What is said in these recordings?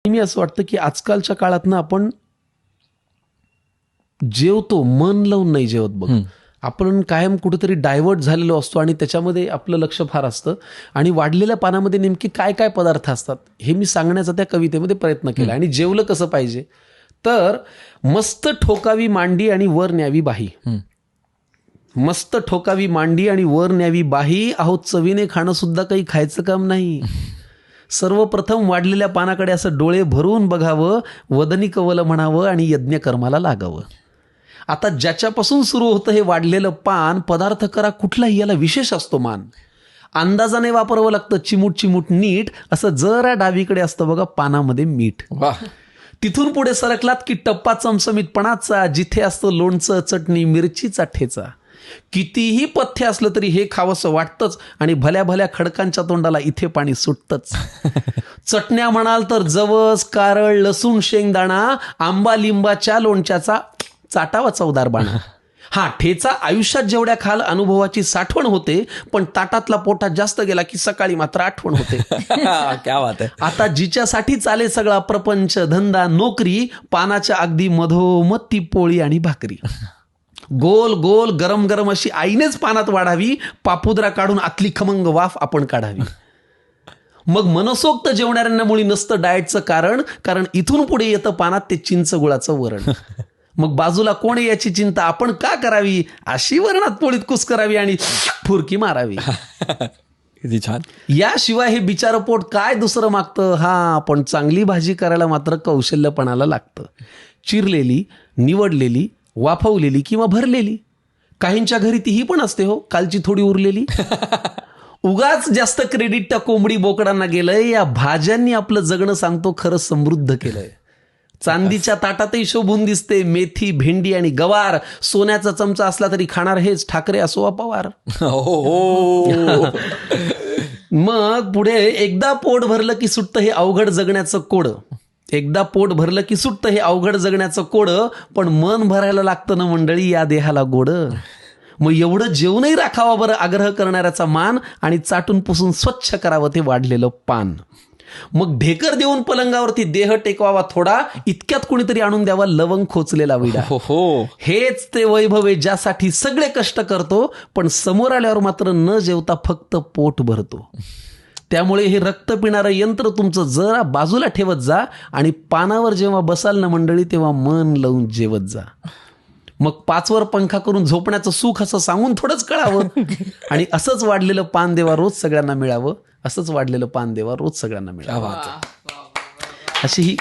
मी असं वाटतं की आजकालच्या काळात ना आपण जेवतो मन लावून नाही जेवत बघ. आपण कायम कुठेतरी डायव्हर्ट झालेलो असतो आणि त्याच्यामध्ये आपलं लक्ष फार असतं. आणि वाढलेल्या पानामध्ये नेमके काय काय पदार्थ असतात हे मी सांगण्याचा त्या कवितेमध्ये प्रयत्न केला. आणि जेवलं कसं पाहिजे तर मस्त ठोकावी मांडी आणि वर न्यावी बाही. मस्त ठोकावी मांडी आणि वर न्यावी बाही. अहो चवीने खाणं सुद्धा काही खायचं काम नाही. सर्वप्रथम वाढलेल्या पानाकडे असं डोळे भरून बघावं, वदनी कवल म्हणावं आणि यज्ञकर्माला लागावं. आता ज्याच्यापासून सुरू होतं हे वाढलेलं पान, पदार्थ करा कुठलाही याला विशेष असतो मान. अंदाजाने वापरावं लागतं, चिमूट चिमूट नीट. असं जरा डावीकडे असतं बघा पानामध्ये मीठ. तिथून पुढे सरकलात की टप्पा चमचमीतपणाचा, जिथे असतं लोणचं चटणी मिरचीचा ठेचा. कितीही पथ्य असलं तरी हे खावंसं वाटतंच आणि भल्या भल्या खडकांच्या तोंडाला इथे पाणी सुटतंच. चटण्या म्हणाल तर जवस, कारळ, लसूण, शेंगदाणा, आंबा लिंबाच्या लोणच्याचा चाटावा चवदार बाणा. हा ठेचा आयुष्यात जेवढ्या खाल अनुभवाची साठवण होते, पण ताटातला पोटात जास्त गेला की सकाळी मात्र आठवण होते. क्या बात आहे. आता जिच्यासाठी चाले सगळा प्रपंच धंदा नोकरी, पानाच्या अगदी मधोमध ती पोळी आणि भाकरी. गोल गोल गरम गरम अशी आईनेच पानात वाढावी, पापुद्रा काढून आतली खमंग वाफ आपण काढावी. मग मनसोक्त जेवणाऱ्यांना मुळी नसतं डाएटचं कारण इथून पुढे येतं पानात ते चिंच गुळाचं वरण. मग बाजूला कोण याची चिंता आपण का करावी, अशी वरणात पोळीत कुस करावी आणि फुरकी मारावी. किती छान. याशिवाय हे बिचारं पोट काय दुसरं मागतं. हा पण चांगली भाजी करायला मात्र कौशल्यपणाला लागतं. चिरलेली, निवडलेली, वाफवलेली किंवा भरलेली. काहींच्या घरी तीही पण असते हो, कालची थोडी उरलेली. उगाच जास्त क्रेडिट त्या कोंबडी बोकडांना गेलंय. या भाज्यांनी आपलं जगणं सांगतो खरं समृद्ध केलंय. चांदीच्या ताटातही शोभून दिसते मेथी, भेंडी आणि गवार. सोन्याचा चमचा असला तरी खाणार हेच, ठाकरे असो वा पवार. मग पुढे एकदा पोट भरलं की सुटतं हे अवघड जगण्याचं कोडं. एकदा पोट भरलं की सुटतं हे अवघड जगण्याचं कोडं. पण मन भरायला लागतं ना मंडळी या देहाला गोड. मग एवढं जेवणही राखावा बरं आग्रह करणाऱ्याचा मान, आणि चाटून पुसून स्वच्छ करावं ते वाढलेलं पान. मग ढेकर देऊन पलंगावरती देह टेकवावा थोडा, इतक्यात कुणीतरी आणून द्यावा लवंग खोचलेला विडा. हेच ते वैभव आहे ज्यासाठी सगळे कष्ट करतो, पण समोर आल्यावर मात्र न जेवता फक्त पोट भरतो. त्यामुळे हे रक्त पिणारं यंत्र तुमचं जरा बाजूला ठेवत जा आणि पानावर जेव्हा बसाल ना मंडळी तेव्हा मन लावून जेवत जा. मग 5 वर पंखा करून झोपण्याचं सुख असं सांगून थोडंच कळावं. आणि असंच वाढलेलं पान देवा रोज सगळ्यांना मिळावं. असंच वाढलेलं पान देवा रोज सगळ्यांना मिळावं. अशी ही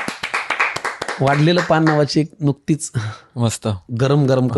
वाढलेलं पान नावाची एक नुकतीच मस्त गरम गरम